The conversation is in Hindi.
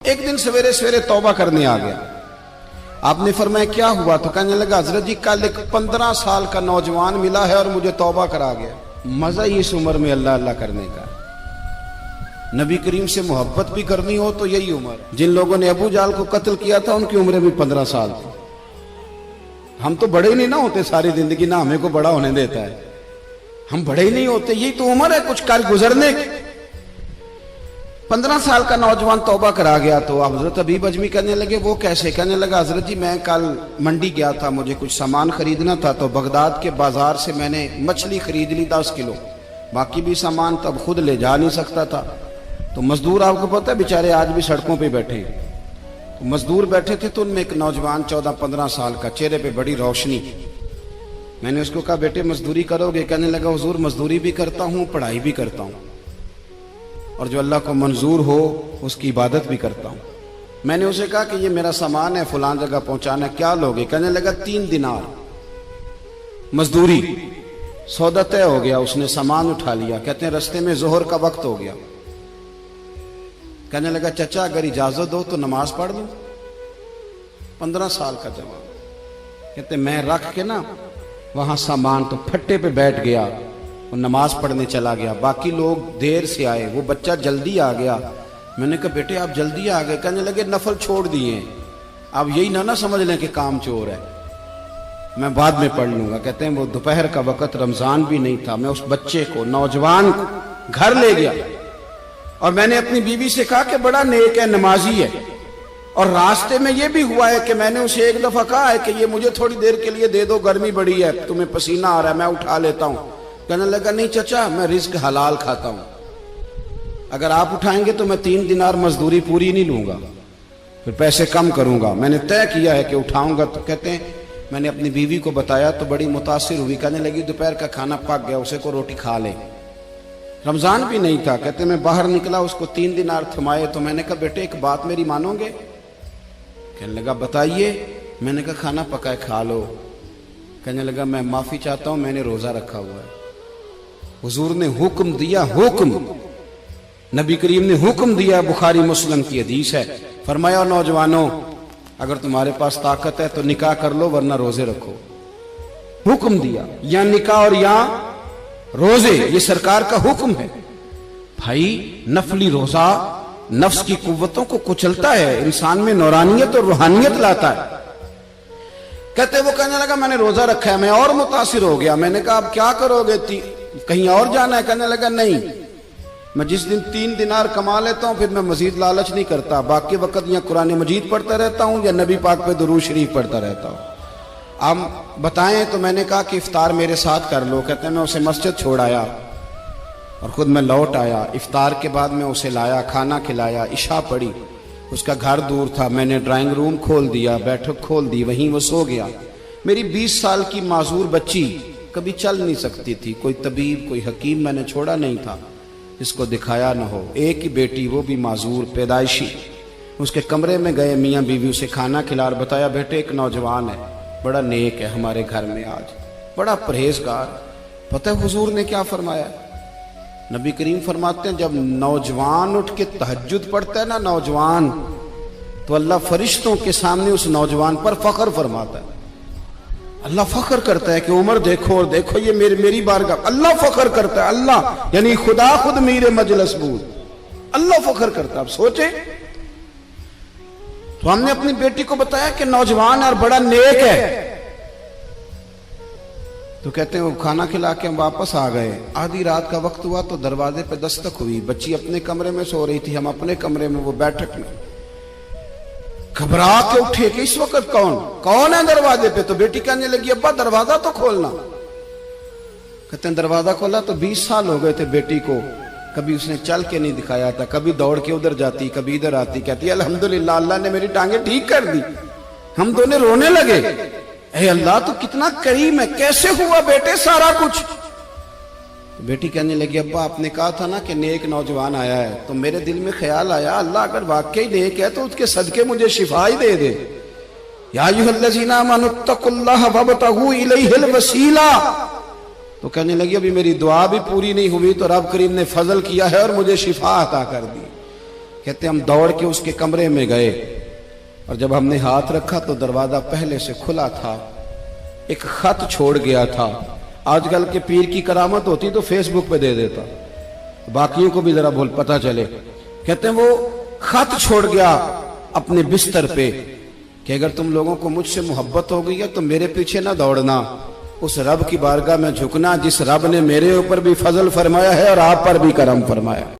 एक दिन सवेरे सवेरे तौबा करने आ गया। आपने फरमाया क्या हुआ? तो कहने लगा हजरत जी कल एक 15 साल का नौजवान मिला है और मुझे तौबा करा गया। मजा ही इस उम्र में अल्लाह अल्लाह करने का। नबी करीम से मोहब्बत भी करनी हो तो यही उम्र। जिन लोगों ने अबू जाल को कत्ल किया था उनकी उम्र भी 15 साल थी। हम तो बड़े ही नहीं ना होते सारी जिंदगी, ना हमें को बड़ा होने देता है, हम बड़े ही नहीं होते। यही तो उम्र है कुछ कर गुजरने की। 15 साल का नौजवान तौबा करा गया। तो हजरत अबीब अजमी कहने लगे वो कैसे? कहने लगा हजरत जी मैं कल मंडी गया था, मुझे कुछ सामान खरीदना था, तो बगदाद के बाजार से मैंने मछली खरीद ली 10 किलो, बाकी भी सामान तब खुद ले जा नहीं सकता था। तो मजदूर आपको पता है बेचारे आज भी सड़कों पे बैठे, तो मजदूर बैठे थे, तो उनमें एक नौजवान 14-15 साल का, चेहरे पे बड़ी रोशनी। मैंने उसको कहा बेटे मजदूरी करोगे? कहने लगा हुजूर मजदूरी भी करता हूँ, पढ़ाई भी करता हूँ, और जो अल्लाह को मंजूर हो उसकी इबादत भी करता हूँ। मैंने उसे कहा कि ये मेरा सामान है फलां जगह पहुंचाना, क्या लोगे? कहने लगा 3 दिनार मजदूरी। सौदा तय हो गया, उसने सामान उठा लिया। कहते हैं रास्ते में जोहर का वक्त हो गया। कहने लगा चचा अगर इजाजत दो तो नमाज पढ़ लूं। 15 साल का जवान। कहते मैं रख के ना वहां सामान तो फट्टे पे बैठ गया और नमाज पढ़ने चला गया। बाकी लोग देर से आए, वो बच्चा जल्दी आ गया। मैंने कहा बेटे आप जल्दी आ गए? कहने लगे नफल छोड़ दिए, आप यही ना समझ लें कि काम चोर है, मैं बाद में पढ़ लूंगा। कहते हैं वो दोपहर का वक्त, रमजान भी नहीं था। मैं उस बच्चे को, नौजवान को घर ले गया और मैंने अपनी बीवी से कहा कि बड़ा नेक है, नमाजी है। और रास्ते में यह भी हुआ है कि मैंने उसे एक दफा कहा है कि ये मुझे थोड़ी देर के लिए दे दो, गर्मी बड़ी है, तुम्हें पसीना आ रहा है, मैं उठा लेता हूं। कहने लगा नहीं चचा मैं रिस्क हलाल खाता हूं, अगर आप उठाएंगे तो मैं 3 दिनार मजदूरी पूरी नहीं लूंगा, फिर पैसे कम करूंगा। मैंने तय किया है कि उठाऊंगा। तो कहते हैं मैंने अपनी बीवी को बताया तो बड़ी मुतासिर हुई। कहने लगी दोपहर का खाना पक गया, उसे को रोटी खा ले। रमजान भी नहीं था। कहते मैं बाहर निकला, उसको 3 दिनार थमाए। तो मैंने कहा बेटे एक बात मेरी मानोगे? कहने लगा बताइए। मैंने कहा खाना पकाए खा लो। कहने लगा मैं माफी चाहता हूं, मैंने रोजा रखा हुआ है। हुजूर ने हुक्म दिया, हुक्म, नबी करीम ने हुक्म दिया, बुखारी मुस्लिम की हदीस है। फरमाया नौजवानों अगर तुम्हारे पास ताकत है तो निकाह कर लो वरना रोजे रखो। हुक्म दिया, या निकाह और या रोजे, ये सरकार का हुक्म है। भाई नफली रोजा नफ्स की कुव्वतों को कुचलता है, इंसान में नौरानियत और रूहानियत लाता है। कहते वो कहने लगा मैंने रोजा रखा है। मैं और मुतासिर हो गया। मैंने कहा अब क्या करोगे? कहीं और जाना है? कहने लगा नहीं, मैं जिस दिन 3 दिनार कमा लेता हूं फिर मैं मजीद लालच नहीं करता, बाकी वक्त या कुरान मजीद पढ़ता रहता हूं या नबी पाक पे दुरूद शरीफ पढ़ता रहता हूं। आप बताएं। तो मैंने कहा कि इफ्तार मेरे साथ कर लो। कहते हैं मैं उसे मस्जिद छोड़ आया और खुद मैं लौट आया। इफ्तार के बाद मैं उसे लाया, खाना खिलाया, इशा पढ़ी। उसका घर दूर था, मैंने ड्राइंग रूम खोल दिया, बैठक खोल दी, वहीं वो सो गया। मेरी 20 साल की माजूर बच्ची कभी चल नहीं सकती थी, कोई तबीब कोई हकीम मैंने छोड़ा नहीं था जिसको दिखाया न हो। एक ही बेटी, वो भी माजूर पैदाइशी। उसके कमरे में गए, मियाँ बीवी उसे खाना खिला और बताया बेटे एक नौजवान है, बड़ा नेक है हमारे घर में आज, बड़ा परहेजगार। पता है हुजूर ने क्या फरमाया? नबी करीम फरमाते हैं जब नौजवान उठ के तहज्जुद पढ़ता है ना नौजवान, तो अल्लाह फरिश्तों के सामने उस नौजवान पर फख्र फरमाता है। अल्लाह फख्र करता है कि उमर देखो और देखो ये मेरी बारगाह। अल्लाह फख्र करता है, अल्लाह यानी खुदा खुद मीरे मजलिस बूद, अल्लाह फख्र करता है। आप सोचे। तो हमने अपनी बेटी को बताया कि नौजवान और बड़ा नेक है। तो कहते हैं वो खाना खिला के हम वापस आ गए। आधी रात का वक्त हुआ तो दरवाजे पे दस्तक हुई। बच्ची अपने कमरे में सो रही थी, हम अपने कमरे में, वो बैठक में। घबरा के उठे कि इस वक्त कौन है दरवाजे पे? तो बेटी कहने लगी अब्बा दरवाजा तो खोलना। कहते हैं दरवाजा खोला तो 20 साल हो गए थे बेटी को, कभी उसने चल के नहीं दिखाया था, कभी दौड़ के उधर जाती, कभी इधर आती। कहती अल्हम्दुलिल्लाह अल्लाह ने मेरी टांगे ठीक कर दी। हम दोनों रोने लगे, ए अल्लाह तू कितना करीम है, कैसे हुआ बेटे सारा कुछ? तो बेटी कहने लगी अब्बा आपने कहा था ना कि नेक नौजवान आया है, तो मेरे दिल में ख्याल आया अल्लाह अगर वाकई नेक है तो उसके सदके मुझे शिफा ही दे दे। या अय्युहल्लज़ीना आमनुत्तकुल्लाह वब्तगू इलैहिल वसीला। तो कहने लगी अभी मेरी दुआ भी पूरी नहीं हुई तो रब करीम ने फजल किया है और मुझे शिफा अता कर दी। कहते हम दौड़ के उसके कमरे में गए और जब हमने हाथ रखा तो दरवाजा पहले से खुला था, एक खत छोड़ गया था। आजकल के पीर की करामत होती तो फेसबुक पे दे देता, बाकियों को भी जरा बोल पता चले। कहते हैं वो खत छोड़ गया अपने बिस्तर पे कि अगर तुम लोगों को मुझसे मोहब्बत हो गई है तो मेरे पीछे ना दौड़ना, उस रब की बारगाह में झुकना जिस रब ने मेरे ऊपर भी फजल फरमाया है और आप पर भी करम फरमाया।